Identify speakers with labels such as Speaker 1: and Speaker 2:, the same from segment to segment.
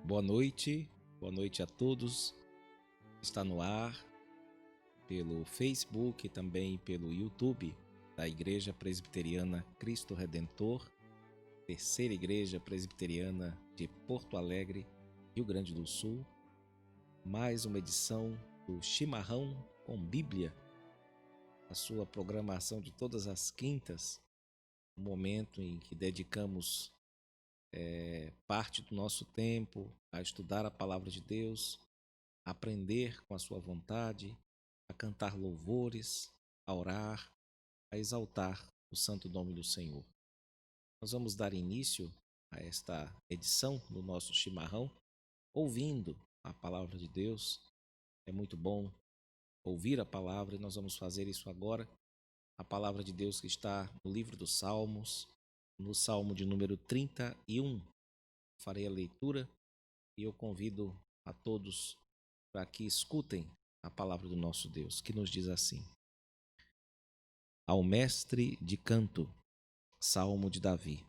Speaker 1: Boa noite a todos. Está no ar pelo Facebook e também pelo YouTube da Igreja Presbiteriana Cristo Redentor, terceira Igreja Presbiteriana de Porto Alegre, Rio Grande do Sul. Mais uma edição do Chimarrão com Bíblia, a sua programação de todas as quintas, um momento em que dedicamos parte do nosso tempo a estudar a Palavra de Deus, a aprender com a sua vontade, a cantar louvores, a orar, a exaltar o santo nome do Senhor. Nós vamos dar início a esta edição do nosso chimarrão, ouvindo a Palavra de Deus. É muito bom ouvir a Palavra e nós vamos fazer isso agora. A Palavra de Deus que está no livro dos Salmos, no Salmo de número 31. Farei a leitura e eu convido a todos para que escutem a palavra do nosso Deus, que nos diz assim: Ao mestre de canto, Salmo de Davi.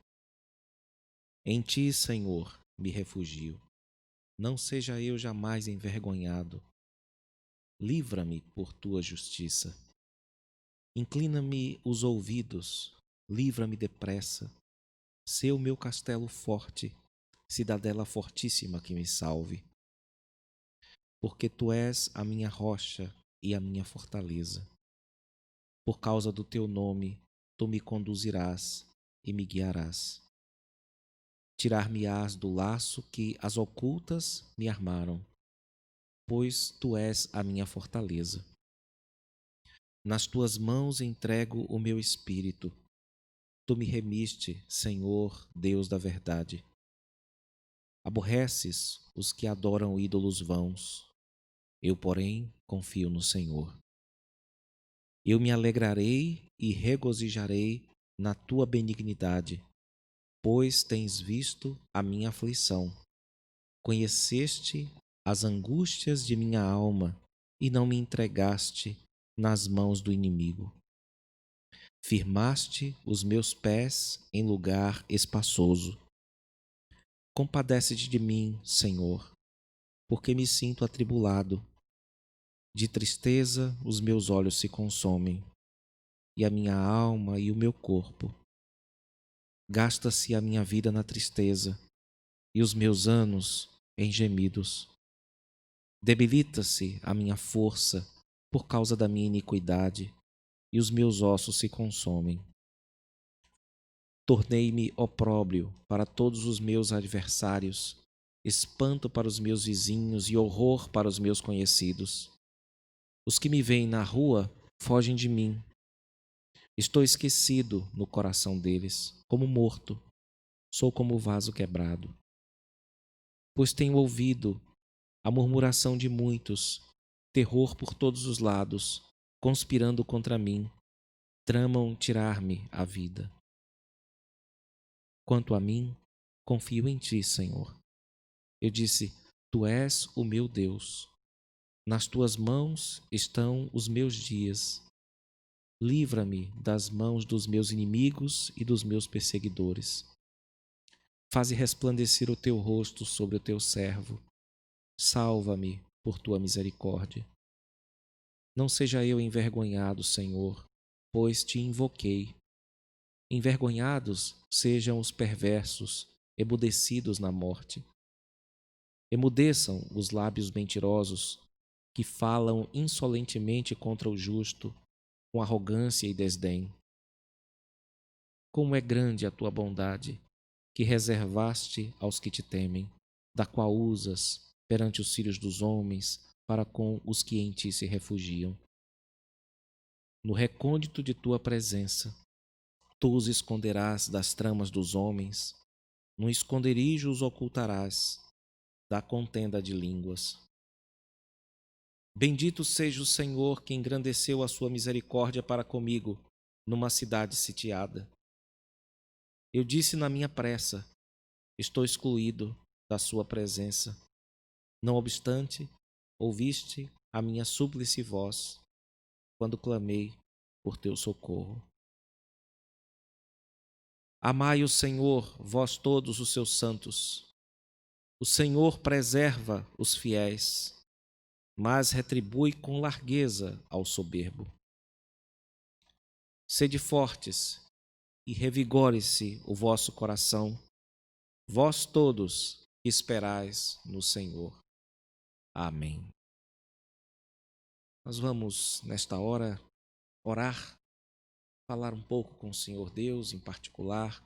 Speaker 1: Em ti, Senhor, me refugio. Não seja eu jamais envergonhado. Livra-me por tua justiça. Inclina-me os ouvidos, livra-me depressa. Sê o meu castelo forte, cidadela fortíssima que me salve. Porque tu és a minha rocha e a minha fortaleza. Por causa do teu nome, tu me conduzirás e me guiarás. Tirar-me-ás do laço que as ocultas me armaram, pois tu és a minha fortaleza. Nas tuas mãos entrego o meu espírito. Tu me remiste, Senhor, Deus da verdade. Aborreces os que adoram ídolos vãos. Eu, porém, confio no Senhor. Eu me alegrarei e regozijarei na tua benignidade, pois tens visto a minha aflição. Conheceste as angústias de minha alma e não me entregaste nas mãos do inimigo. Firmaste os meus pés em lugar espaçoso. Compadece-te de mim, Senhor, porque me sinto atribulado. De tristeza os meus olhos se consomem, e a minha alma e o meu corpo. Gasta-se a minha vida na tristeza, e os meus anos em gemidos. Debilita-se a minha força por causa da minha iniquidade, e os meus ossos se consomem. Tornei-me opróbrio para todos os meus adversários, espanto para os meus vizinhos e horror para os meus conhecidos. Os que me veem na rua fogem de mim. Estou esquecido no coração deles, como morto. Sou como vaso quebrado. Pois tenho ouvido a murmuração de muitos, terror por todos os lados, conspirando contra mim, tramam tirar-me a vida. Quanto a mim, confio em ti, Senhor. Eu disse, tu és o meu Deus. Nas tuas mãos estão os meus dias. Livra-me das mãos dos meus inimigos e dos meus perseguidores. Faze resplandecer o teu rosto sobre o teu servo. Salva-me por tua misericórdia. Não seja eu envergonhado, Senhor, pois te invoquei. Envergonhados sejam os perversos, emudecidos na morte. Emudeçam os lábios mentirosos, que falam insolentemente contra o justo, com arrogância e desdém. Como é grande a tua bondade, que reservaste aos que te temem, da qual usas perante os filhos dos homens, para com os que em ti se refugiam. No recôndito de tua presença, tu os esconderás das tramas dos homens, No esconderijo os ocultarás da contenda de línguas. Bendito seja o Senhor que engrandeceu a sua misericórdia para comigo numa cidade sitiada. Eu disse na minha pressa: estou excluído da sua presença. Não obstante, ouviste a minha súplice voz quando clamei por teu socorro. Amai o Senhor, vós todos os seus santos. O Senhor preserva os fiéis, mas retribui com largueza ao soberbo. Sede fortes e revigore-se o vosso coração, vós todos que esperais no Senhor. Amém. Nós vamos, nesta hora, orar, falar um pouco com o Senhor Deus em particular.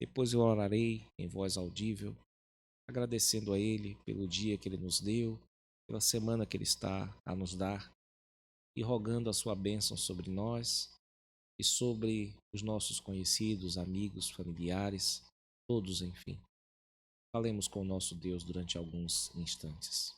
Speaker 1: Depois eu orarei em voz audível, agradecendo a Ele pelo dia que Ele nos deu, pela semana que Ele está a nos dar e rogando a sua bênção sobre nós e sobre os nossos conhecidos, amigos, familiares, todos, enfim. Falemos com o nosso Deus durante alguns instantes.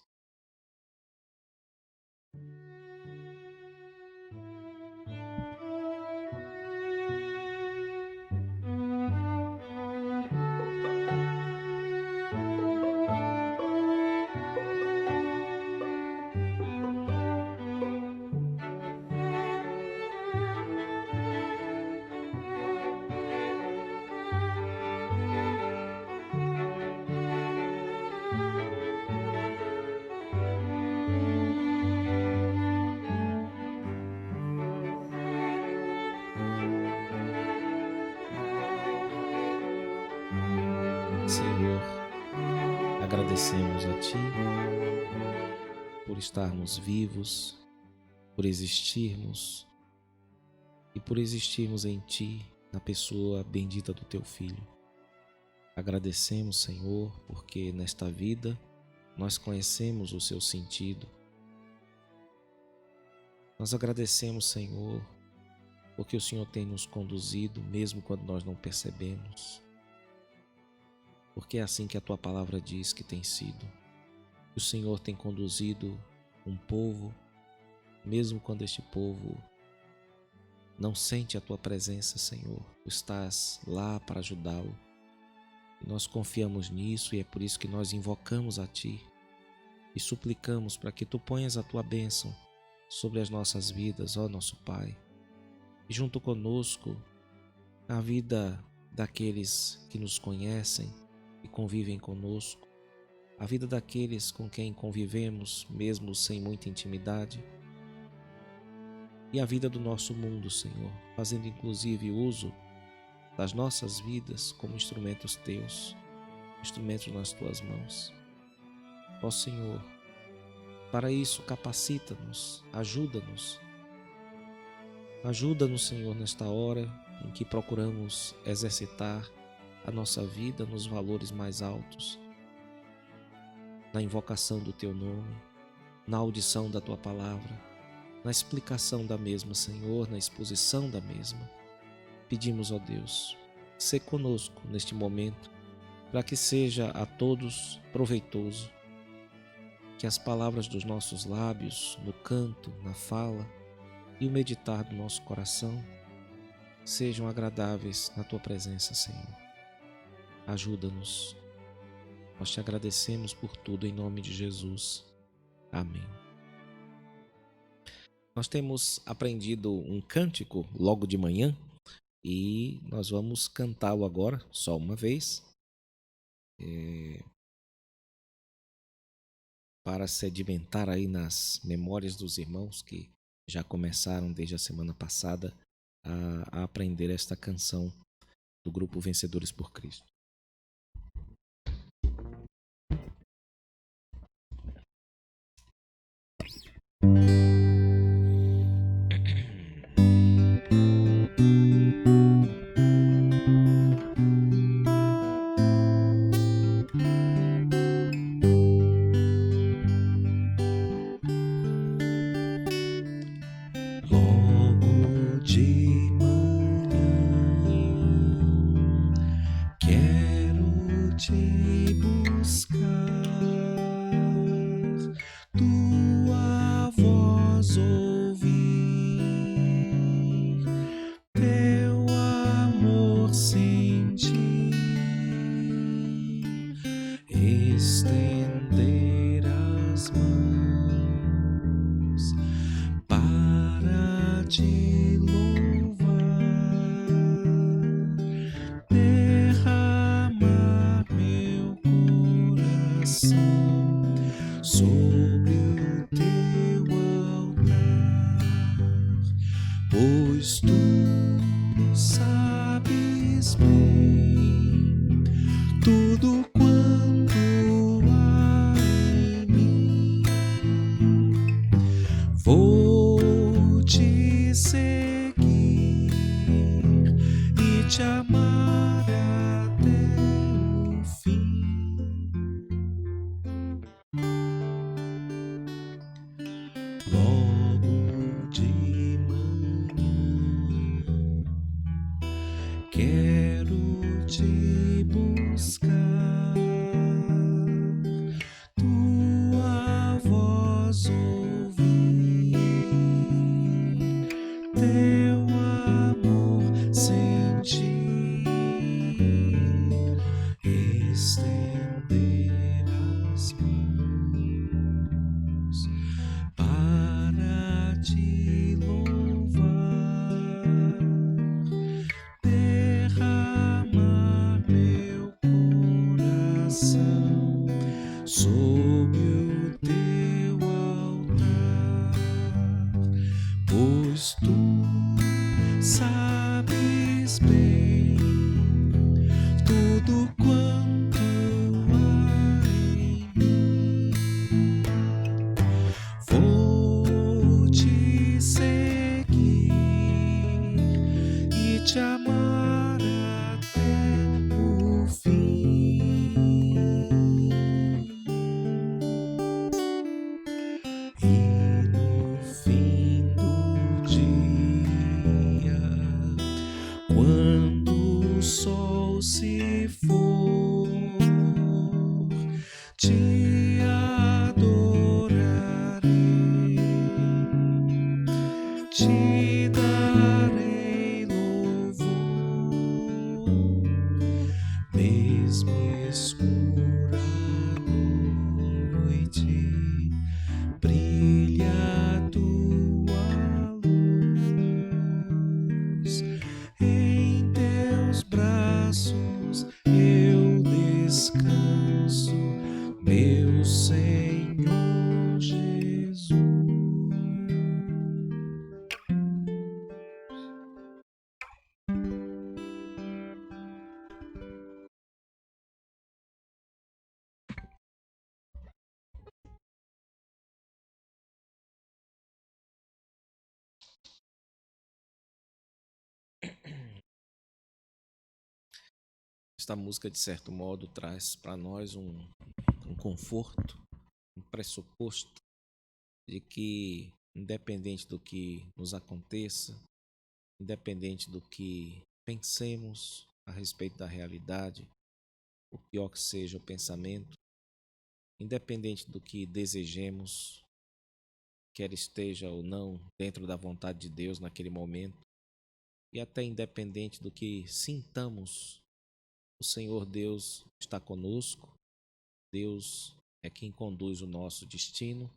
Speaker 1: Senhor, agradecemos a Ti por estarmos vivos, por existirmos e por existirmos em Ti, na pessoa bendita do Teu Filho. Agradecemos, Senhor, porque nesta vida nós conhecemos o seu sentido. Nós agradecemos, Senhor, porque o Senhor tem nos conduzido mesmo quando nós não percebemos. Porque é assim que a Tua palavra diz que tem sido. O Senhor tem conduzido um povo, mesmo quando este povo não sente a Tua presença, Senhor. Tu estás lá para ajudá-lo. E nós confiamos nisso e é por isso que nós invocamos a Ti e suplicamos para que Tu ponhas a Tua bênção sobre as nossas vidas, ó nosso Pai. E junto conosco, a vida daqueles que nos conhecem e convivem conosco, a vida daqueles com quem convivemos, mesmo sem muita intimidade, e a vida do nosso mundo, Senhor, fazendo inclusive uso das nossas vidas como instrumentos Teus, instrumentos nas Tuas mãos. Ó Senhor, para isso capacita-nos, ajuda-nos. Ajuda-nos, Senhor, nesta hora em que procuramos exercitar a nossa vida nos valores mais altos, na invocação do Teu nome, na audição da Tua palavra, na explicação da mesma, Senhor, na exposição da mesma. Pedimos, ó Deus, sê conosco neste momento, para que seja a todos proveitoso, que as palavras dos nossos lábios, no canto, na fala e o meditar do nosso coração sejam agradáveis na Tua presença, Senhor. Ajuda-nos. Nós Te agradecemos por tudo em nome de Jesus. Amém. Nós temos aprendido um cântico logo de manhã e nós vamos cantá-lo agora, só uma vez, para sedimentar aí nas memórias dos irmãos que já começaram desde a semana passada a aprender esta canção do grupo Vencedores por Cristo. Logo de manhã, quero sabes bem tudo quanto há em mim. Vou te seguir e te amar até o fim. Logo de manhã quero te buscar, tua voz ouvir, teu amor sentir, estender as mãos para te louvar, derramar meu coração sob o teu altar, pois tu sabes bem tudo quanto há em mim. Vou te seguir e te amar até o fim. E no fim do dia, quando o sol se for, te adorarei, te darei louvor, mesmo escura noite, brilha a tua luz, em teus braços eu descanso, meu Senhor Jesus. Esta música, de certo modo, traz para nós um conforto, um pressuposto de que, independente do que nos aconteça, independente do que pensemos a respeito da realidade, o pior que seja o pensamento, independente do que desejemos, quer esteja ou não dentro da vontade de Deus naquele momento, e até independente do que sintamos, o Senhor Deus está conosco. Deus é quem conduz o nosso destino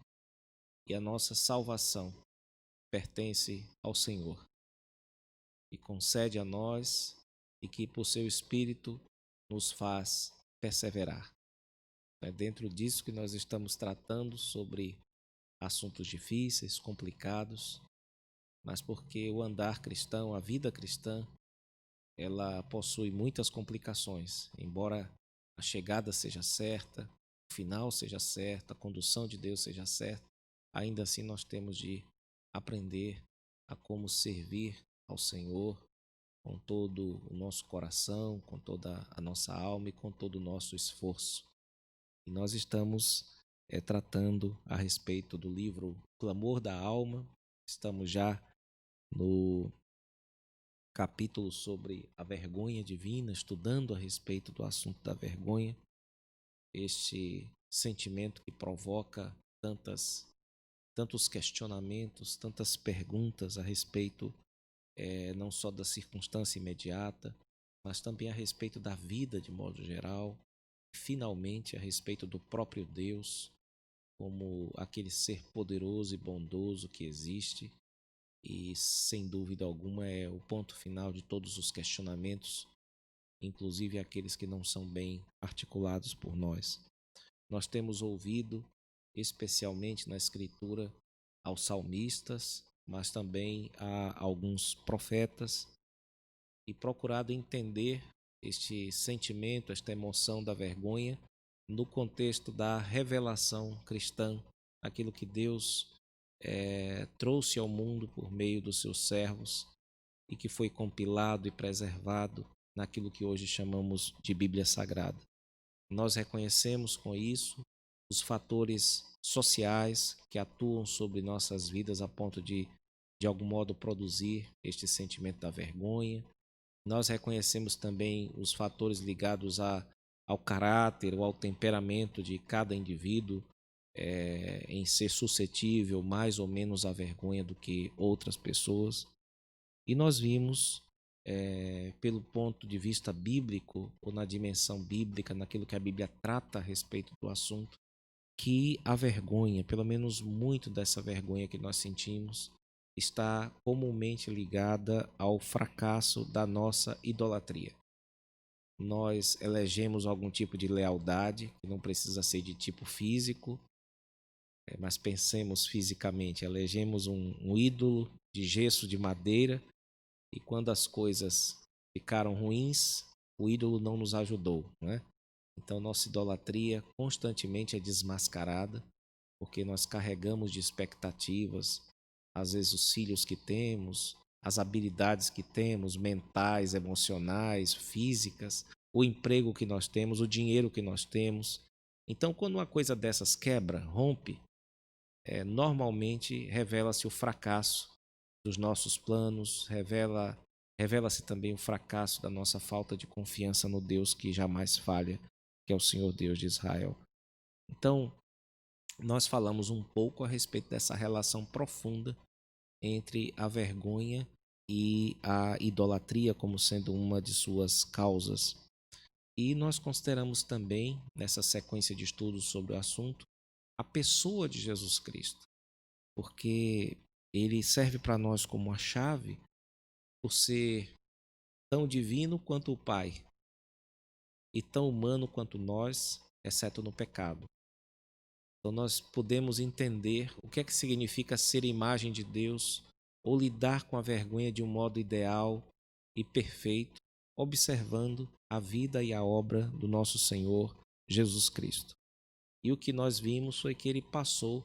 Speaker 1: e a nossa salvação pertence ao Senhor. E concede a nós e que por seu Espírito nos faz perseverar. É dentro disso que nós estamos tratando sobre assuntos difíceis, complicados, mas porque o andar cristão, a vida cristã, ela possui muitas complicações. Embora a chegada seja certa, o final seja certo, a condução de Deus seja certa, ainda assim nós temos de aprender a como servir ao Senhor com todo o nosso coração, com toda a nossa alma e com todo o nosso esforço. E nós estamos tratando a respeito do livro Clamor da Alma. Estamos já no capítulo sobre a vergonha divina, estudando a respeito do assunto da vergonha, este sentimento que provoca tantos questionamentos, tantas perguntas a respeito não só da circunstância imediata, mas também a respeito da vida de modo geral, finalmente a respeito do próprio Deus, como aquele ser poderoso e bondoso que existe, e sem dúvida alguma é o ponto final de todos os questionamentos, inclusive aqueles que não são bem articulados por nós. Nós temos ouvido, especialmente na Escritura, aos salmistas, mas também a alguns profetas e procurado entender este sentimento, esta emoção da vergonha no contexto da revelação cristã, aquilo que Deus trouxe ao mundo por meio dos seus servos e que foi compilado e preservado naquilo que hoje chamamos de Bíblia Sagrada. Nós reconhecemos com isso os fatores sociais que atuam sobre nossas vidas a ponto de algum modo, produzir este sentimento da vergonha. Nós reconhecemos também os fatores ligados ao caráter ou ao temperamento de cada indivíduo, em ser suscetível mais ou menos à vergonha do que outras pessoas. E nós vimos, pelo ponto de vista bíblico, ou na dimensão bíblica, naquilo que a Bíblia trata a respeito do assunto, que a vergonha, pelo menos muito dessa vergonha que nós sentimos, está comumente ligada ao fracasso da nossa idolatria. Nós elegemos algum tipo de lealdade, que não precisa ser de tipo físico, mas pensemos fisicamente, elegemos um ídolo de gesso de madeira e quando as coisas ficaram ruins, o ídolo não nos ajudou, né? Então nossa idolatria constantemente é desmascarada, porque nós carregamos de expectativas, às vezes os filhos que temos, as habilidades que temos, mentais, emocionais, físicas, o emprego que nós temos, o dinheiro que nós temos. Então, quando uma coisa dessas quebra, rompe, normalmente revela-se o fracasso dos nossos planos, revela-se também o fracasso da nossa falta de confiança no Deus que jamais falha, que é o Senhor Deus de Israel. Então, nós falamos um pouco a respeito dessa relação profunda entre a vergonha e a idolatria como sendo uma de suas causas. E nós consideramos também, nessa sequência de estudos sobre o assunto, a pessoa de Jesus Cristo, porque ele serve para nós como a chave por ser tão divino quanto o Pai e tão humano quanto nós, exceto no pecado. Então nós podemos entender o que é que significa ser imagem de Deus ou lidar com a vergonha de um modo ideal e perfeito, observando a vida e a obra do nosso Senhor Jesus Cristo. E o que nós vimos foi que ele passou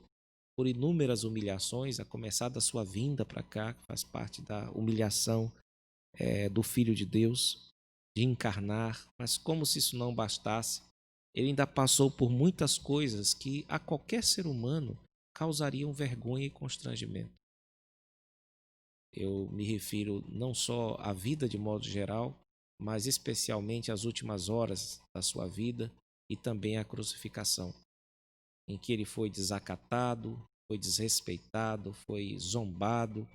Speaker 1: por inúmeras humilhações, a começar da sua vinda para cá, que faz parte da humilhação do Filho de Deus, de encarnar, mas como se isso não bastasse, ele ainda passou por muitas coisas que a qualquer ser humano causariam vergonha e constrangimento. Eu me refiro não só à vida de modo geral, mas especialmente às últimas horas da sua vida e também à crucificação, em que ele foi desacatado, foi desrespeitado, foi zombado,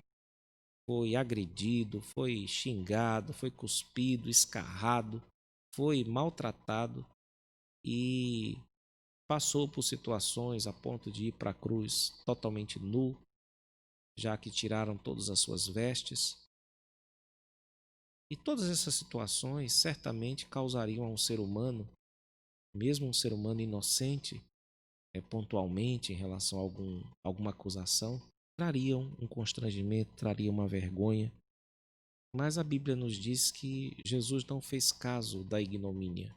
Speaker 1: foi agredido, foi xingado, foi cuspido, escarrado, foi maltratado e passou por situações a ponto de ir para a cruz totalmente nu, já que tiraram todas as suas vestes. E todas essas situações certamente causariam a um ser humano, mesmo um ser humano inocente, pontualmente em relação a alguma acusação, trariam um constrangimento, trariam uma vergonha. Mas a Bíblia nos diz que Jesus não fez caso da ignomínia,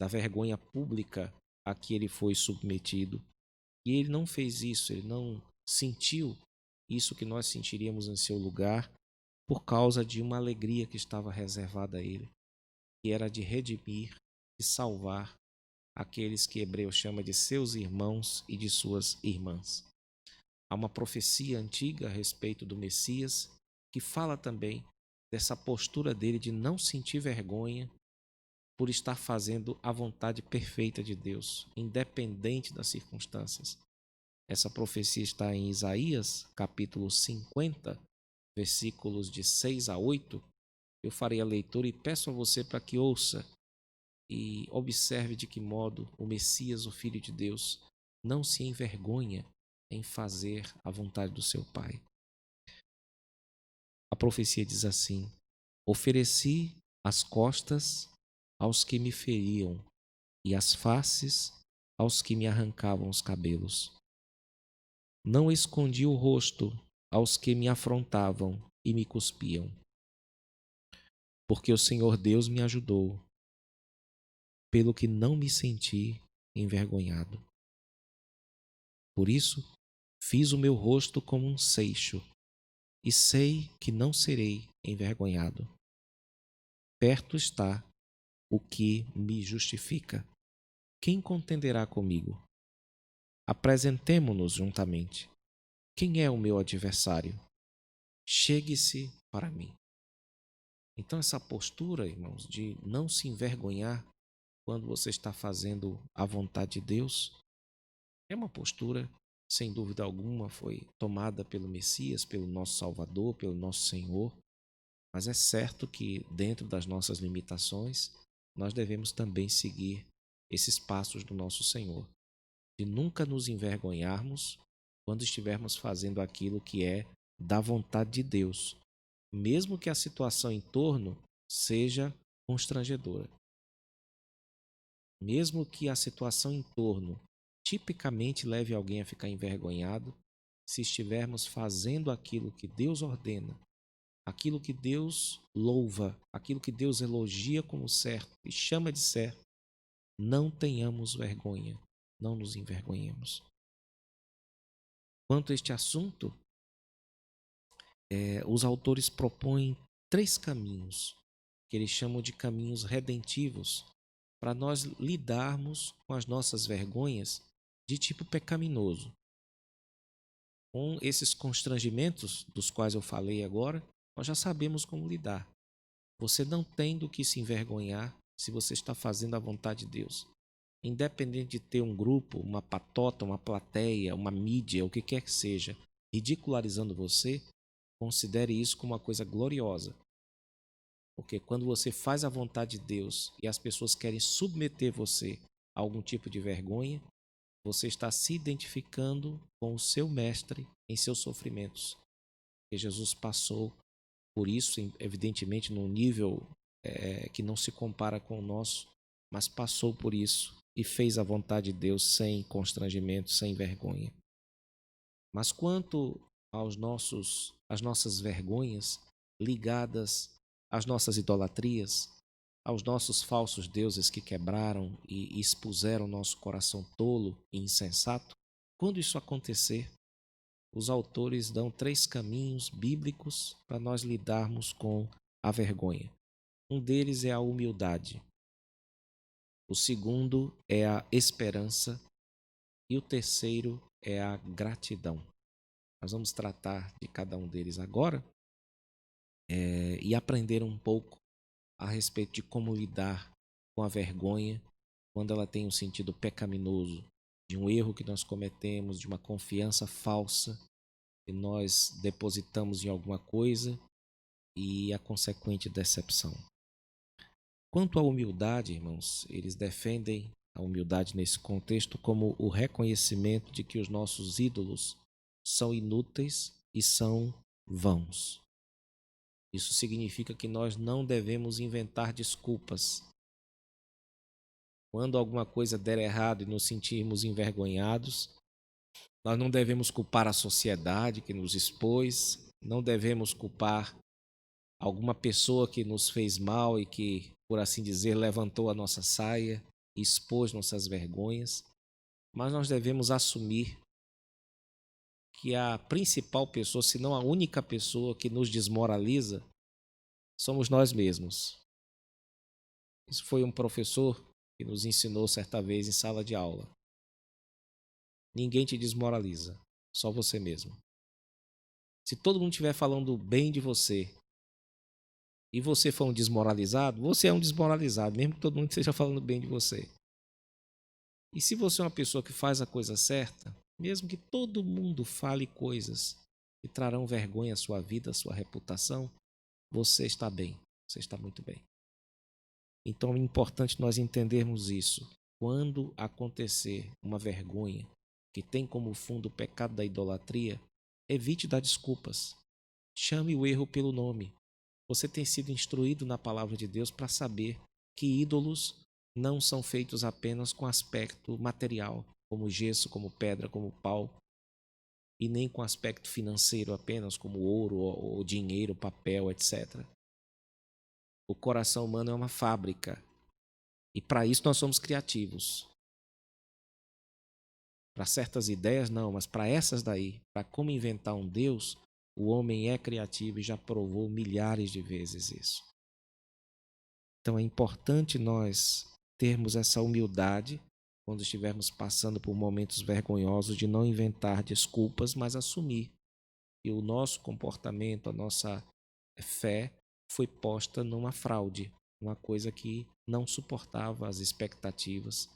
Speaker 1: da vergonha pública a que ele foi submetido. E ele não fez isso, ele não sentiu isso que nós sentiríamos em seu lugar por causa de uma alegria que estava reservada a ele, que era de redimir e salvar aqueles que Hebreus chama de seus irmãos e de suas irmãs. Há uma profecia antiga a respeito do Messias que fala também dessa postura dele de não sentir vergonha por estar fazendo a vontade perfeita de Deus, independente das circunstâncias. Essa profecia está em Isaías, capítulo 50, versículos de 6 a 8. Eu farei a leitura e peço a você para que ouça e observe de que modo o Messias, o Filho de Deus, não se envergonha em fazer a vontade do seu Pai. A profecia diz assim: ofereci as costas aos que me feriam e as faces aos que me arrancavam os cabelos. Não escondi o rosto aos que me afrontavam e me cuspiam. porque o Senhor Deus me ajudou, pelo que não me senti envergonhado. Por isso, fiz o meu rosto como um seixo, e sei que não serei envergonhado. Perto está o que me justifica. Quem contenderá comigo? Apresentemo-nos juntamente. Quem é o meu adversário? Chegue-se para mim. Então, essa postura, irmãos, de não se envergonhar quando você está fazendo a vontade de Deus, é uma postura, sem dúvida alguma, foi tomada pelo Messias, pelo nosso Salvador, pelo nosso Senhor. Mas é certo que, dentro das nossas limitações, nós devemos também seguir esses passos do nosso Senhor, de nunca nos envergonharmos quando estivermos fazendo aquilo que é da vontade de Deus, mesmo que a situação em torno seja constrangedora. Mesmo que a situação em torno tipicamente leve alguém a ficar envergonhado, se estivermos fazendo aquilo que Deus ordena, aquilo que Deus louva, aquilo que Deus elogia como certo e chama de certo, não tenhamos vergonha, não nos envergonhemos. Quanto a este assunto, os autores propõem 3 caminhos, que eles chamam de caminhos redentivos, para nós lidarmos com as nossas vergonhas de tipo pecaminoso. Com esses constrangimentos dos quais eu falei agora, nós já sabemos como lidar. Você não tem do que se envergonhar se você está fazendo a vontade de Deus. Independente de ter um grupo, uma patota, uma plateia, uma mídia, o que quer que seja, ridicularizando você, considere isso como uma coisa gloriosa. Porque quando você faz a vontade de Deus e as pessoas querem submeter você a algum tipo de vergonha, você está se identificando com o seu mestre em seus sofrimentos. Porque Jesus passou por isso, evidentemente, num nível que não se compara com o nosso, mas passou por isso e fez a vontade de Deus sem constrangimento, sem vergonha. Mas quanto às nossas vergonhas ligadas às nossas idolatrias, aos nossos falsos deuses que quebraram e expuseram nosso coração tolo e insensato, quando isso acontecer, os autores dão 3 caminhos bíblicos para nós lidarmos com a vergonha. Um deles é a humildade. O segundo é a esperança. E o terceiro é a gratidão. Nós vamos tratar de cada um deles agora e aprender um pouco a respeito de como lidar com a vergonha quando ela tem um sentido pecaminoso, de um erro que nós cometemos, de uma confiança falsa que nós depositamos em alguma coisa e a consequente decepção. Quanto à humildade, irmãos, eles defendem a humildade nesse contexto como o reconhecimento de que os nossos ídolos são inúteis e são vãos. Isso significa que nós não devemos inventar desculpas. Quando alguma coisa der errado e nos sentirmos envergonhados, nós não devemos culpar a sociedade que nos expôs, não devemos culpar alguma pessoa que nos fez mal e que, por assim dizer, levantou a nossa saia e expôs nossas vergonhas, mas nós devemos assumir que a principal pessoa, se não a única pessoa que nos desmoraliza, somos nós mesmos. Isso foi um professor que nos ensinou certa vez em sala de aula. Ninguém te desmoraliza, só você mesmo. Se todo mundo estiver falando bem de você e você for um desmoralizado, você é um desmoralizado, mesmo que todo mundo esteja falando bem de você. E se você é uma pessoa que faz a coisa certa, mesmo que todo mundo fale coisas que trarão vergonha à sua vida, à sua reputação, você está bem, você está muito bem. Então é importante nós entendermos isso. Quando acontecer uma vergonha que tem como fundo o pecado da idolatria, evite dar desculpas. Chame o erro pelo nome. Você tem sido instruído na palavra de Deus para saber que ídolos não são feitos apenas com aspecto material, como gesso, como pedra, como pau, e nem com aspecto financeiro apenas, como ouro ou dinheiro, papel, etc. O coração humano é uma fábrica. E para isso nós somos criativos. Para certas ideias, não, mas para essas daí, para como inventar um Deus, o homem é criativo e já provou milhares de vezes isso. Então é importante nós termos essa humildade quando estivermos passando por momentos vergonhosos de não inventar desculpas, mas assumir que o nosso comportamento, a nossa fé foi posta numa fraude, uma coisa que não suportava as expectativas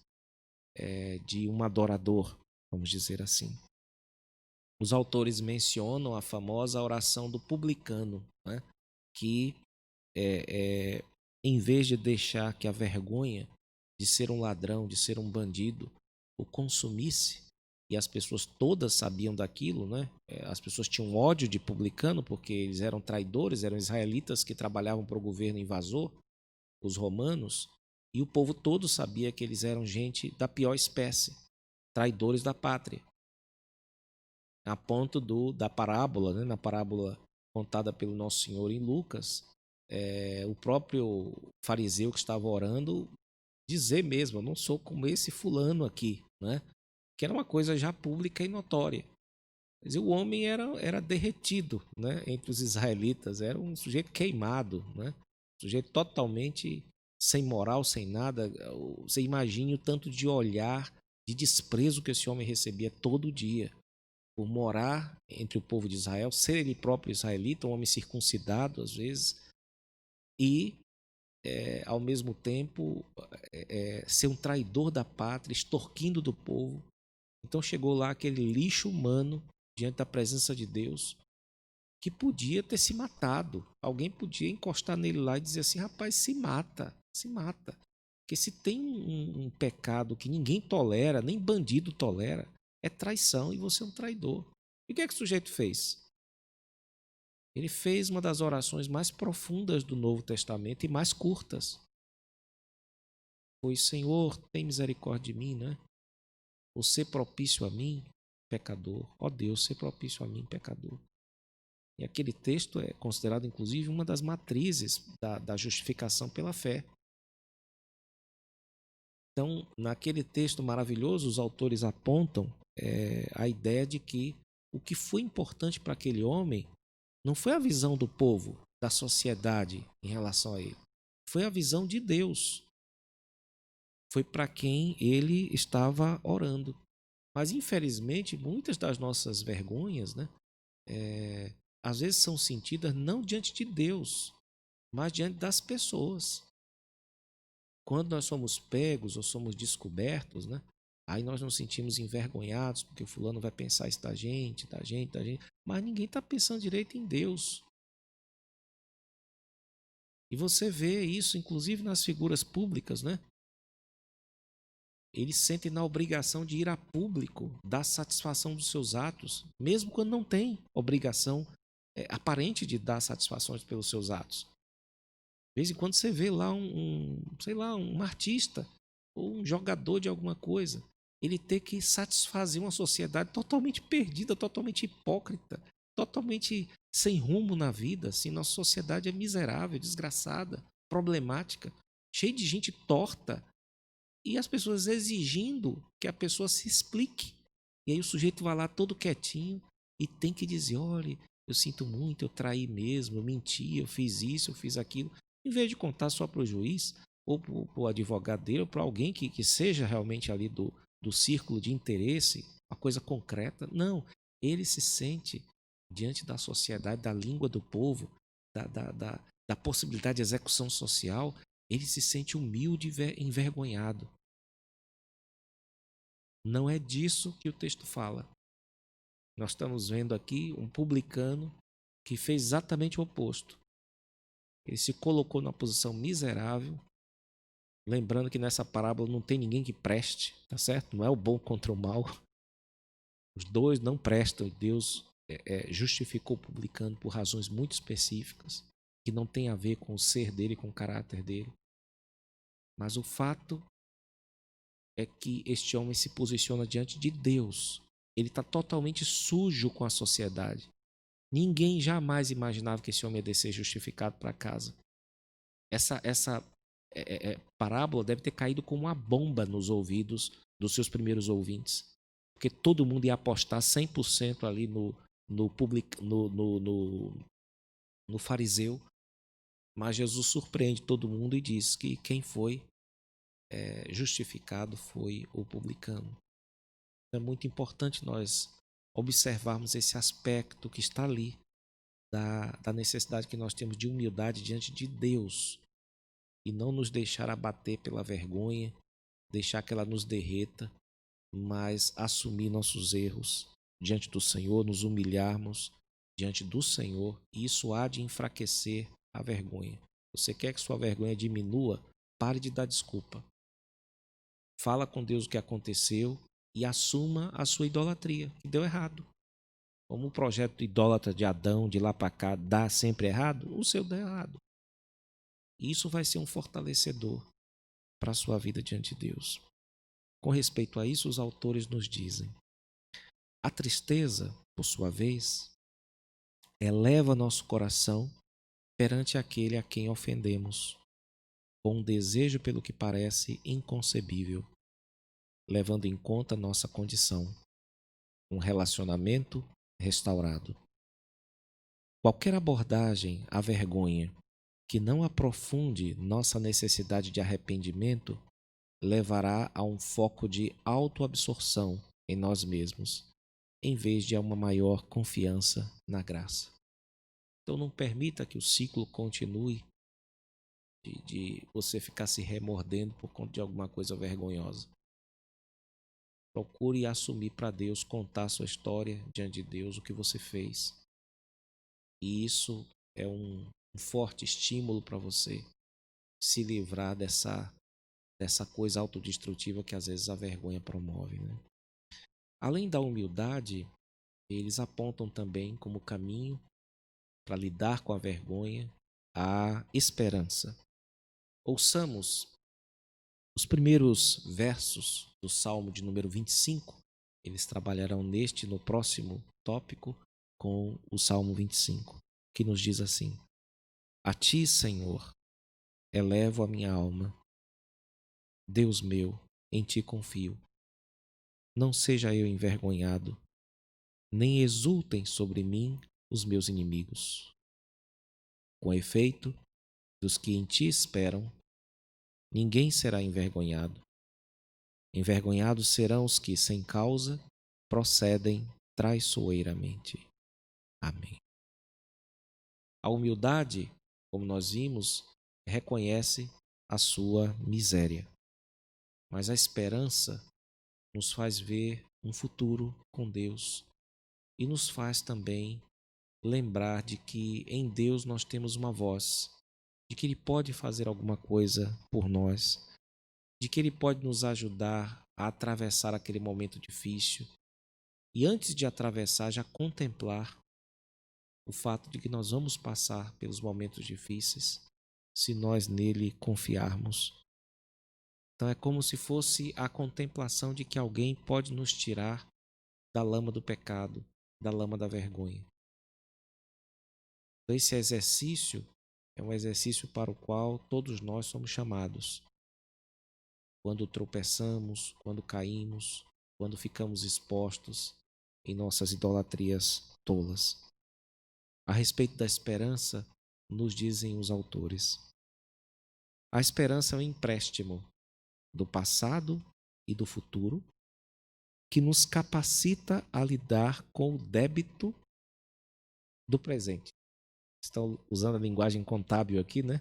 Speaker 1: de um adorador, vamos dizer assim. Os autores mencionam a famosa oração do publicano, né? Que em vez de deixar que a vergonha de ser um ladrão, de ser um bandido, o consumisse, e as pessoas todas sabiam daquilo, né? As pessoas tinham ódio de publicano porque eles eram traidores, eram israelitas que trabalhavam para o governo invasor, os romanos, e o povo todo sabia que eles eram gente da pior espécie, traidores da pátria. A ponto da parábola, né? Na parábola contada pelo Nosso Senhor em Lucas, o próprio fariseu que estava orando dizer mesmo, eu não sou como esse fulano aqui, né? Que era uma coisa já pública e notória. Quer dizer, o homem era derretido, né? Entre os israelitas, era um sujeito queimado, né? Um sujeito totalmente sem moral, sem nada. Você imagine o tanto de olhar, de desprezo que esse homem recebia todo dia por morar entre o povo de Israel, ser ele próprio israelita, um homem circuncidado às vezes, e ao mesmo tempo ser um traidor da pátria, extorquindo do povo. Então chegou lá aquele lixo humano diante da presença de Deus que podia ter se matado. Alguém podia encostar nele lá e dizer assim, rapaz, se mata, se mata. Porque se tem um pecado que ninguém tolera, nem bandido tolera, é traição e você é um traidor. E o que é que o sujeito fez? Ele fez uma das orações mais profundas do Novo Testamento e mais curtas. Foi, Senhor, tem misericórdia de mim, né? Ou ser propício a mim, pecador. Ó Deus, ser propício a mim, pecador. E aquele texto é considerado, inclusive, uma das matrizes da justificação pela fé. Então, naquele texto maravilhoso, os autores apontam a ideia de que o que foi importante para aquele homem não foi a visão do povo, da sociedade em relação a ele. Foi a visão de Deus. Foi para quem ele estava orando. Mas, infelizmente, muitas das nossas vergonhas, né, às vezes são sentidas não diante de Deus, mas diante das pessoas. Quando nós somos pegos ou somos descobertos, né, aí nós nos sentimos envergonhados, porque o fulano vai pensar isso da gente, da gente, da gente. Mas ninguém está pensando direito em Deus. E você vê isso, inclusive, nas figuras públicas, né? Eles sentem na obrigação de ir a público dar satisfação dos seus atos, mesmo quando não tem obrigação aparente de dar satisfações pelos seus atos. De vez em quando você vê lá sei lá, um artista ou um jogador de alguma coisa, ele ter que satisfazer uma sociedade totalmente perdida, totalmente hipócrita, totalmente sem rumo na vida. Assim, nossa sociedade é miserável, desgraçada, problemática, cheia de gente torta, e as pessoas exigindo que a pessoa se explique. E aí o sujeito vai lá todo quietinho e tem que dizer, olha, eu sinto muito, eu traí mesmo, eu menti, eu fiz isso, eu fiz aquilo. Em vez de contar só para o juiz, ou para o advogado dele, ou para alguém que seja realmente ali do círculo de interesse, uma coisa concreta. Não, ele se sente diante da sociedade, da língua do povo, da possibilidade de execução social, ele se sente humilde e envergonhado. Não é disso que o texto fala. Nós estamos vendo aqui um publicano que fez exatamente o oposto. Ele se colocou numa posição miserável, lembrando que nessa parábola não tem ninguém que preste, tá certo? Não é o bom contra o mal. Os dois não prestam e Deus justificou o publicano por razões muito específicas, que não tem a ver com o ser dele, com o caráter dele. Mas o fato é que este homem se posiciona diante de Deus. Ele está totalmente sujo com a sociedade. Ninguém jamais imaginava que esse homem ia descer justificado para casa. Essa parábola deve ter caído como uma bomba nos ouvidos dos seus primeiros ouvintes, porque todo mundo ia apostar 100% ali no fariseu, mas Jesus surpreende todo mundo e diz que quem foi justificado foi o publicano. É muito importante nós observarmos esse aspecto que está ali, da necessidade que nós temos de humildade diante de Deus e não nos deixar abater pela vergonha, deixar que ela nos derreta, mas assumir nossos erros diante do Senhor, nos humilharmos diante do Senhor, e isso há de enfraquecer a vergonha. Você quer que sua vergonha diminua? Pare de dar desculpa. Fala com Deus o que aconteceu e assuma a sua idolatria, que deu errado. Como o projeto idólatra de Adão, de lá para cá, dá sempre errado, o seu deu errado. E isso vai ser um fortalecedor para a sua vida diante de Deus. Com respeito a isso, os autores nos dizem: a tristeza, por sua vez, eleva nosso coração perante aquele a quem ofendemos, com um desejo pelo que parece inconcebível, levando em conta nossa condição, um relacionamento restaurado. Qualquer abordagem à vergonha que não aprofunde nossa necessidade de arrependimento levará a um foco de autoabsorção em nós mesmos, em vez de a uma maior confiança na graça. Então não permita que o ciclo continue de você ficar se remordendo por conta de alguma coisa vergonhosa. Procure assumir para Deus, contar a sua história diante de Deus, o que você fez. E isso é um forte estímulo para você se livrar dessa coisa autodestrutiva que às vezes a vergonha promove, né? Além da humildade, eles apontam também como caminho para lidar com a vergonha a esperança. Ouçamos os primeiros versos do Salmo de número 25. Eles trabalharão neste e no próximo tópico com o Salmo 25, que nos diz assim: a ti, Senhor, elevo a minha alma. Deus meu, em ti confio. Não seja eu envergonhado, nem exultem sobre mim os meus inimigos. Com efeito, dos que em ti esperam, ninguém será envergonhado. Envergonhados serão os que, sem causa, procedem traiçoeiramente. Amém. A humildade, como nós vimos, reconhece a sua miséria. Mas a esperança nos faz ver um futuro com Deus e nos faz também lembrar de que em Deus nós temos uma voz, de que Ele pode fazer alguma coisa por nós, de que Ele pode nos ajudar a atravessar aquele momento difícil e antes de atravessar já contemplar o fato de que nós vamos passar pelos momentos difíceis se nós nele confiarmos. Então é como se fosse a contemplação de que alguém pode nos tirar da lama do pecado, da lama da vergonha. Então esse exercício é um exercício para o qual todos nós somos chamados. Quando tropeçamos, quando caímos, quando ficamos expostos em nossas idolatrias tolas. A respeito da esperança, nos dizem os autores: a esperança é um empréstimo do passado e do futuro que nos capacita a lidar com o débito do presente. Estão usando a linguagem contábil aqui, né?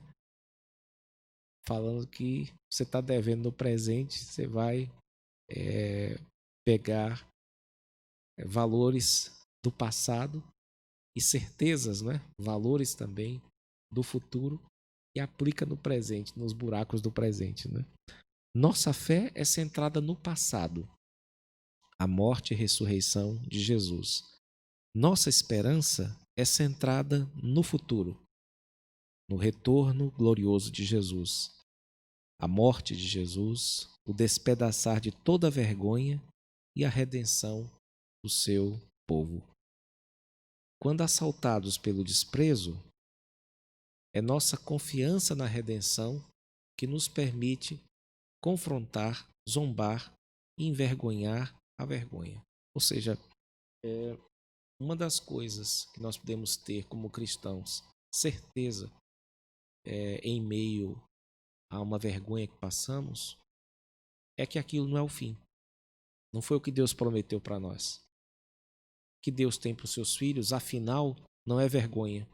Speaker 1: Falando que você está devendo no presente, você vai pegar valores do passado e certezas, né? Valores também do futuro e aplica no presente, nos buracos do presente, né? Nossa fé é centrada no passado, a morte e ressurreição de Jesus. Nossa esperança é centrada no futuro, no retorno glorioso de Jesus, a morte de Jesus, o despedaçar de toda vergonha e a redenção do seu povo. Quando assaltados pelo desprezo, É nossa confiança na redenção que nos permite confrontar, zombar e envergonhar a vergonha. Ou seja, uma das coisas que nós podemos ter como cristãos, certeza, em meio a uma vergonha que passamos, é que aquilo não é o fim. Não foi o que Deus prometeu para nós. O que Deus tem para os seus filhos, afinal, não é vergonha.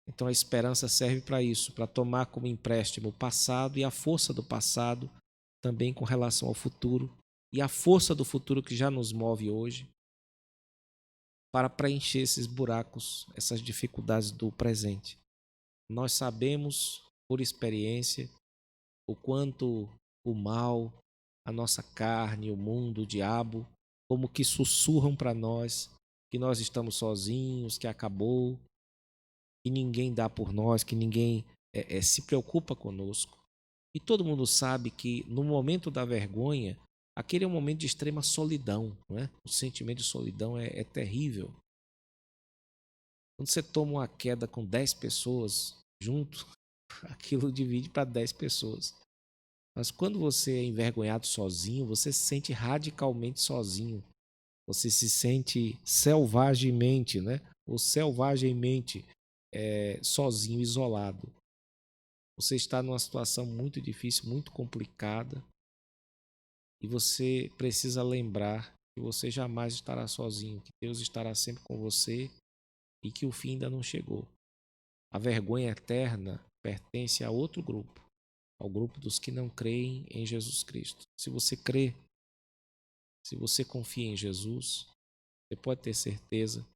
Speaker 1: Então a esperança serve para isso, para tomar como empréstimo o passado e a força do passado também com relação ao futuro e a força do futuro que já nos move hoje para preencher esses buracos, essas dificuldades do presente. Nós sabemos por experiência o quanto o mal, a nossa carne, o mundo, o diabo, como que sussurram para nós que nós estamos sozinhos, que acabou, que ninguém dá por nós, que ninguém se preocupa conosco. E todo mundo sabe que no momento da vergonha, aquele é um momento de extrema solidão, não é? O sentimento de solidão é terrível. Quando você toma uma queda com 10 pessoas junto, aquilo divide para 10 pessoas. Mas quando você é envergonhado sozinho, você se sente radicalmente sozinho. Você se sente selvagemente, né? Ou selvagemmente sozinho, isolado. Você está numa situação muito difícil, muito complicada. E você precisa lembrar que você jamais estará sozinho, que Deus estará sempre com você e que o fim ainda não chegou. A vergonha eterna pertence a outro grupo, ao grupo dos que não creem em Jesus Cristo. Se você crê, se você confia em Jesus, você pode ter certeza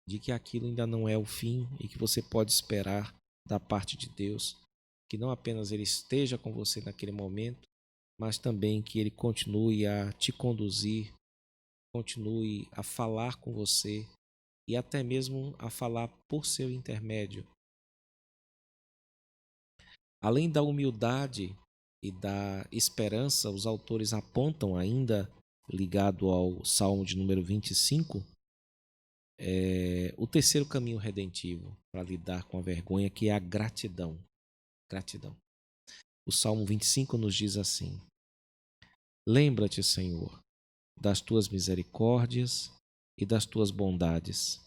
Speaker 1: de que aquilo ainda não é o fim e que você pode esperar da parte de Deus que não apenas Ele esteja com você naquele momento, mas também que Ele continue a te conduzir, continue a falar com você e até mesmo a falar por seu intermédio. Além da humildade e da esperança, os autores apontam ainda, ligado ao Salmo de número 25, o terceiro caminho redentivo para lidar com a vergonha, que é a gratidão. Gratidão. O Salmo 25 nos diz assim: Lembra-te, Senhor, das tuas misericórdias e das tuas bondades,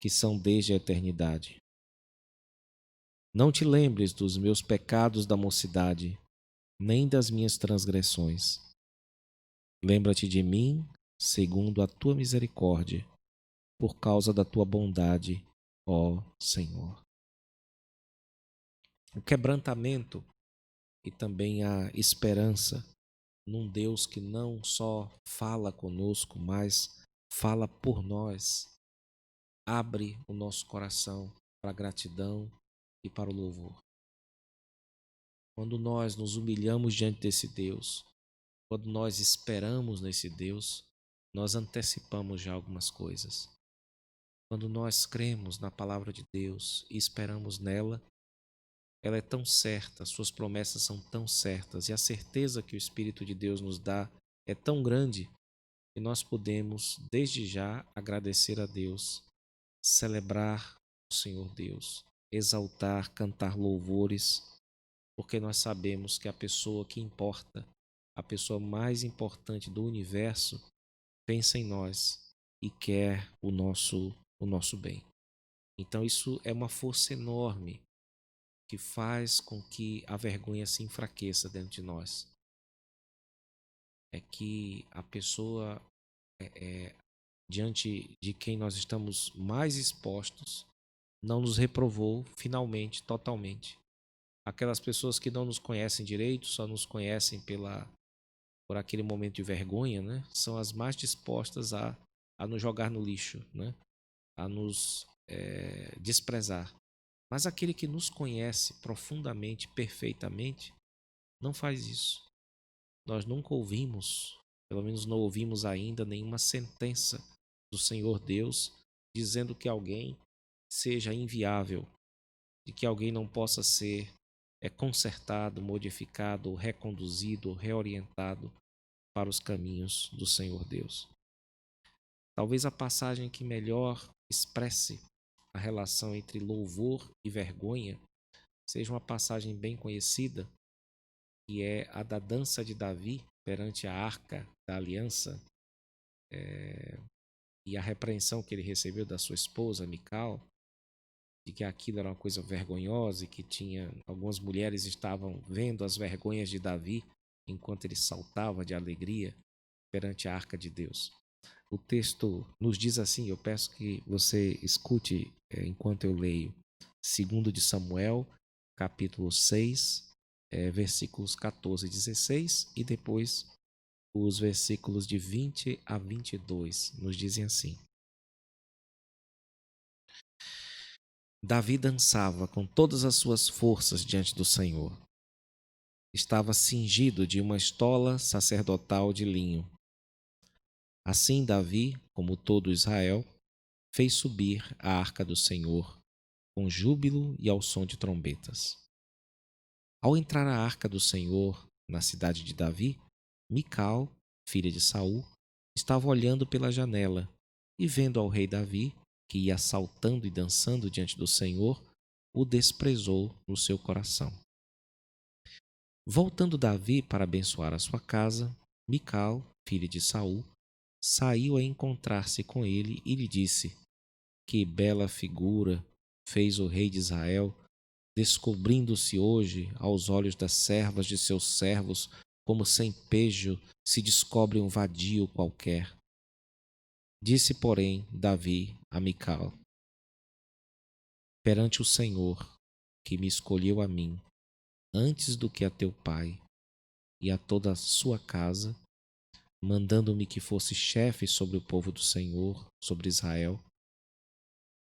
Speaker 1: que são desde a eternidade. Não te lembres dos meus pecados da mocidade, nem das minhas transgressões. Lembra-te de mim, segundo a tua misericórdia, por causa da tua bondade, ó Senhor. O quebrantamento e também a esperança num Deus que não só fala conosco, mas fala por nós, abre o nosso coração para a gratidão e para o louvor. Quando nós nos humilhamos diante desse Deus, quando nós esperamos nesse Deus, nós antecipamos já algumas coisas. Quando nós cremos na palavra de Deus e esperamos nela, ela é tão certa, suas promessas são tão certas e a certeza que o Espírito de Deus nos dá é tão grande que nós podemos, desde já, agradecer a Deus, celebrar o Senhor Deus, exaltar, cantar louvores, porque nós sabemos que a pessoa que importa, a pessoa mais importante do universo, pensa em nós e quer o nosso bem. Então isso é uma força enorme que faz com que a vergonha se enfraqueça dentro de nós. É que a pessoa, diante de quem nós estamos mais expostos, não nos reprovou finalmente, totalmente. Aquelas pessoas que não nos conhecem direito, só nos conhecem por aquele momento de vergonha, né? São as mais dispostas a nos jogar no lixo, né? A nos desprezar. Mas aquele que nos conhece profundamente, perfeitamente, não faz isso. Nós nunca ouvimos, pelo menos não ouvimos ainda, nenhuma sentença do Senhor Deus dizendo que alguém seja inviável, de que alguém não possa ser consertado, modificado, reconduzido, reorientado para os caminhos do Senhor Deus. Talvez a passagem que melhor expresse a relação entre louvor e vergonha seja uma passagem bem conhecida, que é a da dança de Davi perante a arca da aliança, e a repreensão que ele recebeu da sua esposa, Mical, de que aquilo era uma coisa vergonhosa e que algumas mulheres estavam vendo as vergonhas de Davi enquanto ele saltava de alegria perante a arca de Deus. O texto nos diz assim, eu peço que você escute enquanto eu leio. 2 de Samuel, capítulo 6, versículos 14 e 16, e depois os versículos de 20 a 22 nos dizem assim: Davi dançava com todas as suas forças diante do Senhor. Estava cingido de uma estola sacerdotal de linho. Assim Davi, como todo Israel, fez subir a arca do Senhor com júbilo e ao som de trombetas. Ao entrar a arca do Senhor na cidade de Davi, Mical, filha de Saul, estava olhando pela janela e vendo ao rei Davi, que ia saltando e dançando diante do Senhor, o desprezou no seu coração. Voltando Davi para abençoar a sua casa, Mical, filha de Saul, saiu a encontrar-se com ele e lhe disse: Que bela figura fez o rei de Israel, descobrindo-se hoje aos olhos das servas de seus servos, como sem pejo se descobre um vadio qualquer. Disse, porém, Davi a Mical: Perante o Senhor, que me escolheu a mim, antes do que a teu pai e a toda a sua casa, mandando-me que fosse chefe sobre o povo do Senhor, sobre Israel,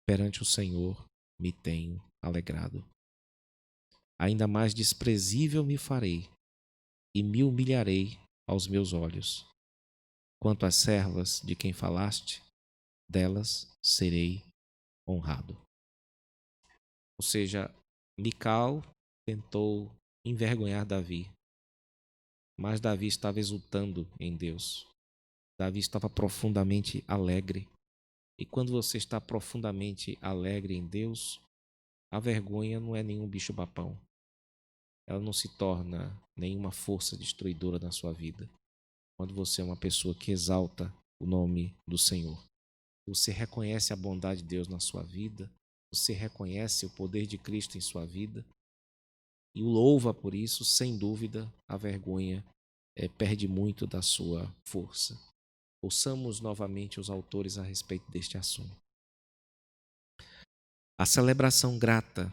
Speaker 1: perante o Senhor me tenho alegrado. Ainda mais desprezível me farei, e me humilharei aos meus olhos. Quanto às servas de quem falaste, delas serei honrado. Ou seja, Mical tentou envergonhar Davi, mas Davi estava exultando em Deus. Davi estava profundamente alegre. E quando você está profundamente alegre em Deus, a vergonha não é nenhum bicho-papão. Ela não se torna nenhuma força destruidora na sua vida. Quando você é uma pessoa que exalta o nome do Senhor, você reconhece a bondade de Deus na sua vida, você reconhece o poder de Cristo em sua vida e o louva por isso, sem dúvida, a vergonha perde muito da sua força. Ouçamos novamente os autores a respeito deste assunto. A celebração grata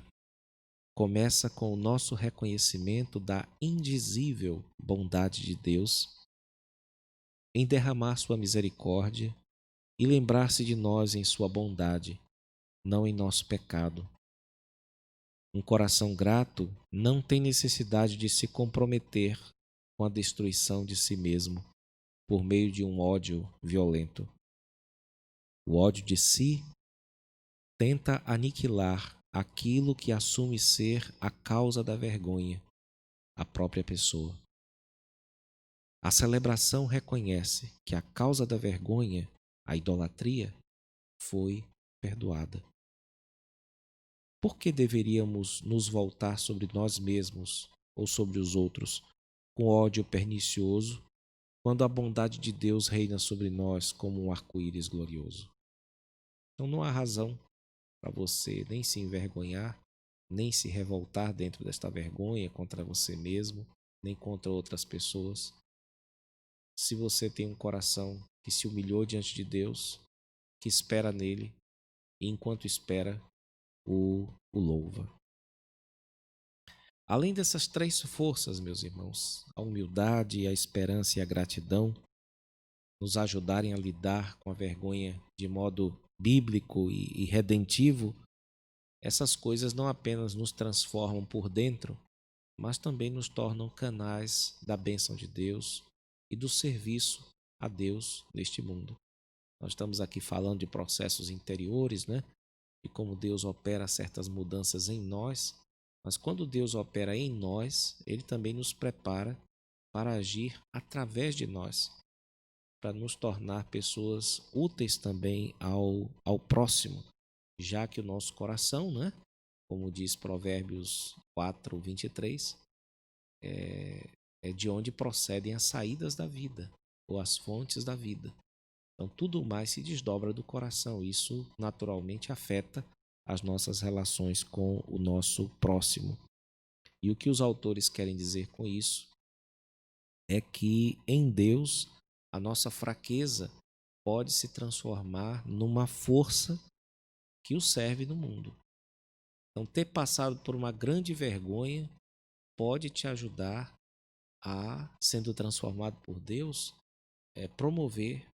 Speaker 1: começa com o nosso reconhecimento da indizível bondade de Deus em derramar sua misericórdia e lembrar-se de nós em sua bondade, não em nosso pecado. Um coração grato não tem necessidade de se comprometer com a destruição de si mesmo por meio de um ódio violento. O ódio de si tenta aniquilar aquilo que assume ser a causa da vergonha, a própria pessoa. A celebração reconhece que a causa da vergonha, a idolatria, foi perdoada. Por que deveríamos nos voltar sobre nós mesmos ou sobre os outros com ódio pernicioso, quando a bondade de Deus reina sobre nós como um arco-íris glorioso? Então não há razão para você nem se envergonhar, nem se revoltar dentro desta vergonha contra você mesmo, nem contra outras pessoas. Se você tem um coração que se humilhou diante de Deus, que espera nele, e enquanto espera, o louva. Além dessas três forças, meus irmãos, a humildade, a esperança e a gratidão, nos ajudarem a lidar com a vergonha de modo bíblico e redentivo, essas coisas não apenas nos transformam por dentro, mas também nos tornam canais da bênção de Deus e do serviço a Deus neste mundo. Nós estamos aqui falando de processos interiores, né? E como Deus opera certas mudanças em nós, mas quando Deus opera em nós, Ele também nos prepara para agir através de nós, para nos tornar pessoas úteis também ao próximo, já que o nosso coração, né, como diz Provérbios 4:23, é de onde procedem as saídas da vida, ou as fontes da vida. Então, tudo mais se desdobra do coração. Isso, naturalmente, afeta as nossas relações com o nosso próximo. E o que os autores querem dizer com isso é que, em Deus, a nossa fraqueza pode se transformar numa força que o serve no mundo. Então, ter passado por uma grande vergonha pode te ajudar a, sendo transformado por Deus, promover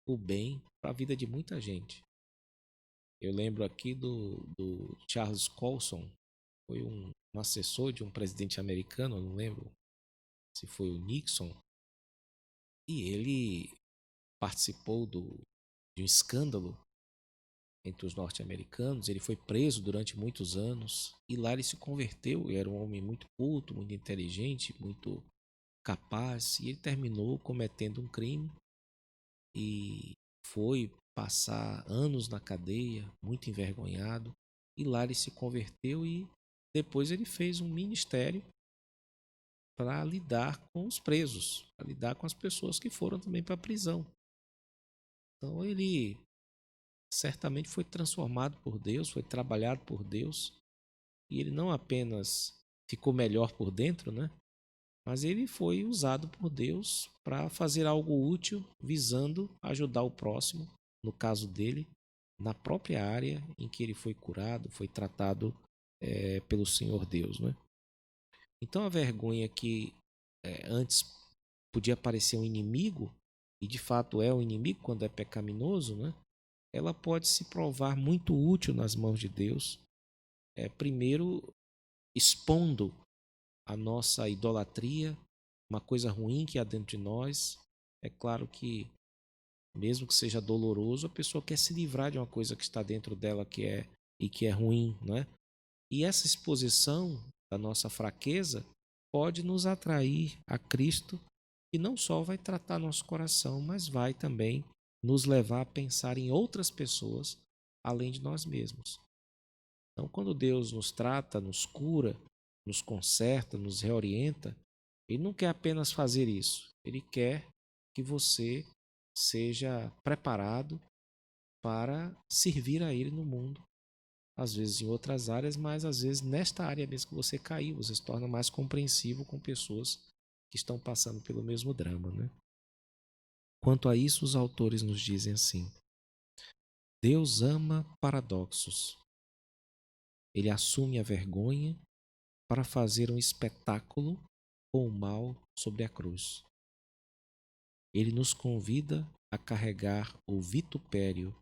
Speaker 1: o bem para a vida de muita gente. Eu lembro aqui do Charles Colson, foi um assessor de um presidente americano, eu não lembro se foi o Nixon, e ele participou de um escândalo entre os norte-americanos. Ele foi preso durante muitos anos e lá ele se converteu. Era um homem muito culto, muito inteligente, muito capaz, e ele terminou cometendo um crime e foi passar anos na cadeia, muito envergonhado, e lá ele se converteu e depois ele fez um ministério para lidar com os presos, para lidar com as pessoas que foram também para a prisão. Então ele certamente foi transformado por Deus, foi trabalhado por Deus, e ele não apenas ficou melhor por dentro, né? Mas ele foi usado por Deus para fazer algo útil, visando ajudar o próximo, no caso dele, na própria área em que ele foi curado, foi tratado pelo Senhor Deus, né? Então a vergonha que antes podia parecer um inimigo, e de fato é um inimigo quando é pecaminoso, né? Ela pode se provar muito útil nas mãos de Deus, primeiro expondo a nossa idolatria, uma coisa ruim que há dentro de nós. É claro que, mesmo que seja doloroso, a pessoa quer se livrar de uma coisa que está dentro dela que é ruim, não é? E essa exposição da nossa fraqueza pode nos atrair a Cristo, que não só vai tratar nosso coração, mas vai também nos levar a pensar em outras pessoas além de nós mesmos. Então, quando Deus nos trata, nos cura, nos conserta, nos reorienta, Ele não quer apenas fazer isso. Ele quer que você seja preparado para servir a Ele no mundo. Às vezes em outras áreas, mas às vezes nesta área mesmo que você caiu, você se torna mais compreensivo com pessoas que estão passando pelo mesmo drama, né? Quanto a isso, os autores nos dizem assim: Deus ama paradoxos. Ele assume a vergonha para fazer um espetáculo com o mal sobre a cruz. Ele nos convida a carregar o vitupério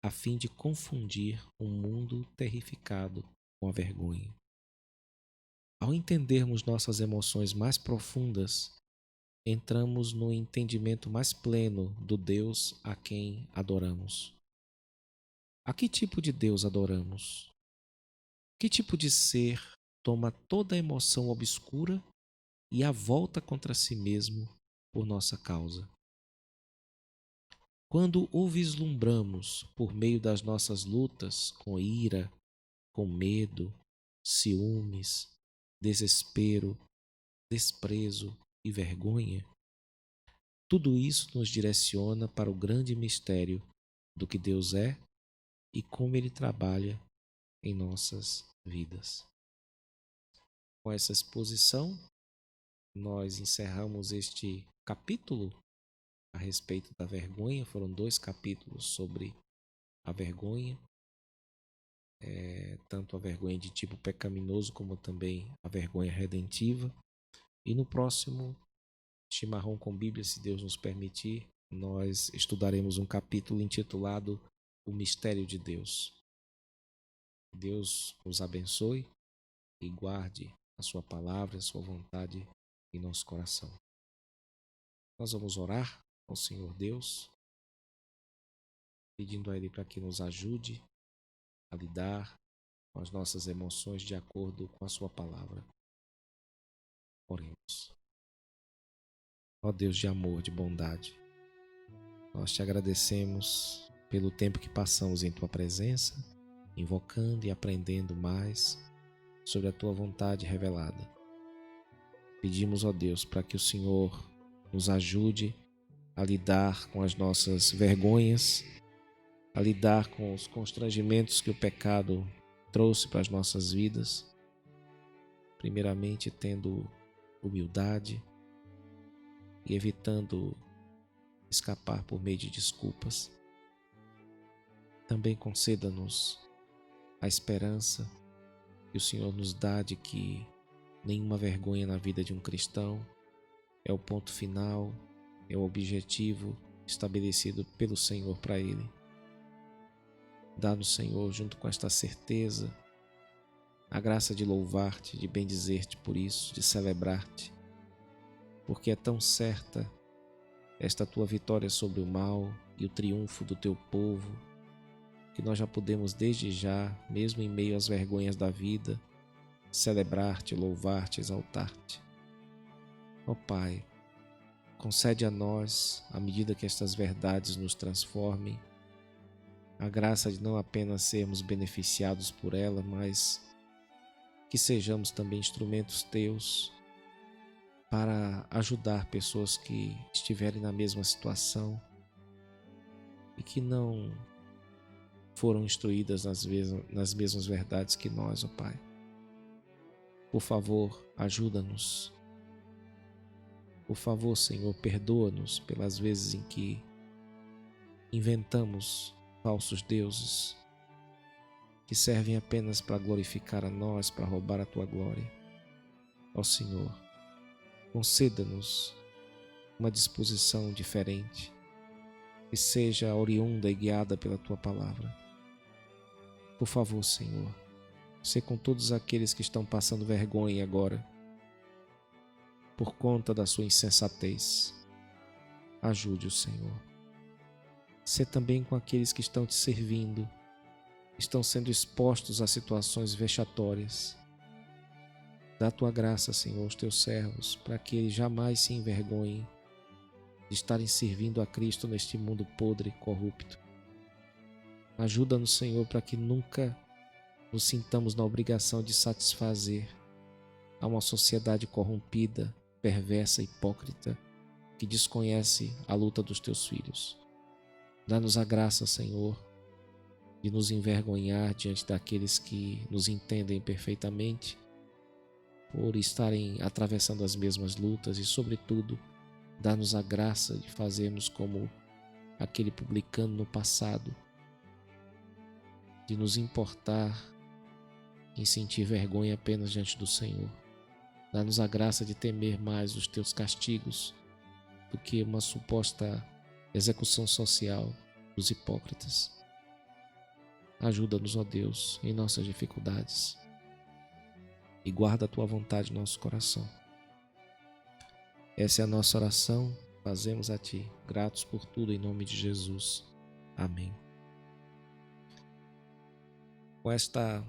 Speaker 1: a fim de confundir um mundo terrificado com a vergonha. Ao entendermos nossas emoções mais profundas, entramos no entendimento mais pleno do Deus a quem adoramos. A que tipo de Deus adoramos? Que tipo de ser toma toda a emoção obscura e a volta contra si mesmo por nossa causa? Quando o vislumbramos por meio das nossas lutas com ira, com medo, ciúmes, desespero, desprezo e vergonha, tudo isso nos direciona para o grande mistério do que Deus é e como Ele trabalha em nossas vidas. Com essa exposição, nós encerramos este capítulo a respeito da vergonha. Foram 2 capítulos sobre a vergonha, tanto a vergonha de tipo pecaminoso como também a vergonha redentiva. E no próximo Chimarrão com Bíblia, se Deus nos permitir, nós estudaremos um capítulo intitulado O Mistério de Deus. Deus os abençoe e guarde a sua palavra, a sua vontade em nosso coração. Nós vamos orar ao Senhor Deus, pedindo a Ele para que nos ajude a lidar com as nossas emoções de acordo com a sua palavra. Oremos. Ó Deus de amor, de bondade, nós te agradecemos pelo tempo que passamos em tua presença invocando e aprendendo mais sobre a tua vontade revelada. Pedimos, ó Deus, para que o Senhor nos ajude a lidar com as nossas vergonhas, a lidar com os constrangimentos que o pecado trouxe para as nossas vidas, primeiramente tendo humildade e evitando escapar por meio de desculpas. Também conceda-nos a esperança que o Senhor nos dá de que nenhuma vergonha na vida de um cristão é o ponto final, é o objetivo estabelecido pelo Senhor para ele. Dá-nos, Senhor, junto com esta certeza, a graça de louvar-te, de bendizer-te por isso, de celebrar-te, porque é tão certa esta tua vitória sobre o mal e o triunfo do teu povo, que nós já podemos desde já, mesmo em meio às vergonhas da vida, celebrar-te, louvar-te, exaltar-te. Ó Pai, concede a nós, à medida que estas verdades nos transformem, a graça de não apenas sermos beneficiados por ela, mas que sejamos também instrumentos teus para ajudar pessoas que estiverem na mesma situação e que não foram instruídas nas mesmas verdades que nós, ó Pai. Por favor, ajuda-nos. Por favor, Senhor, perdoa-nos pelas vezes em que inventamos falsos deuses que servem apenas para glorificar a nós, para roubar a tua glória. Ó Senhor, conceda-nos uma disposição diferente, que seja oriunda e guiada pela tua palavra. Por favor, Senhor, sê com todos aqueles que estão passando vergonha agora, por conta da sua insensatez. Ajude-o, Senhor. Sê também com aqueles que estão te servindo, estão sendo expostos a situações vexatórias. Dá a tua graça, Senhor, aos teus servos, para que eles jamais se envergonhem de estarem servindo a Cristo neste mundo podre e corrupto. Ajuda-nos, Senhor, para que nunca nos sintamos na obrigação de satisfazer a uma sociedade corrompida, perversa, hipócrita, que desconhece a luta dos teus filhos. Dá-nos a graça, Senhor, de nos envergonhar diante daqueles que nos entendem perfeitamente, por estarem atravessando as mesmas lutas e, sobretudo, dá-nos a graça de fazermos como aquele publicano no passado, de nos importar em sentir vergonha apenas diante do Senhor. Dá-nos a graça de temer mais os teus castigos do que uma suposta execução social dos hipócritas. Ajuda-nos, ó Deus, em nossas dificuldades e guarda a tua vontade no nosso coração. Essa é a nossa oração, fazemos a ti, gratos por tudo em nome de Jesus. Amém. Com esta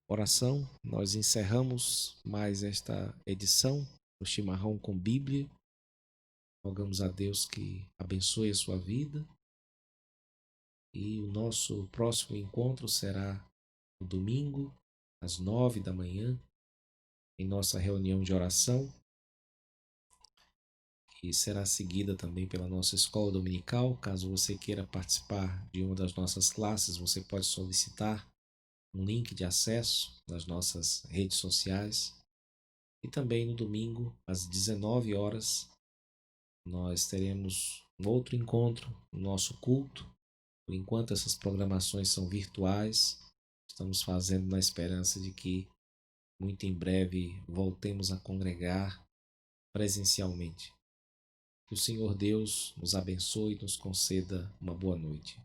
Speaker 1: oração, nós encerramos mais esta edição do Chimarrão com Bíblia. Rogamos a Deus que abençoe a sua vida e o nosso próximo encontro será no domingo, às 9 da manhã, em nossa reunião de oração, que será seguida também pela nossa escola dominical. Caso você queira participar de uma das nossas classes, você pode solicitar um link de acesso nas nossas redes sociais. E também no domingo, às 19 horas, nós teremos um outro encontro, o nosso culto. Por enquanto essas programações são virtuais, estamos fazendo na esperança de que muito em breve voltemos a congregar presencialmente. Que o Senhor Deus nos abençoe e nos conceda uma boa noite.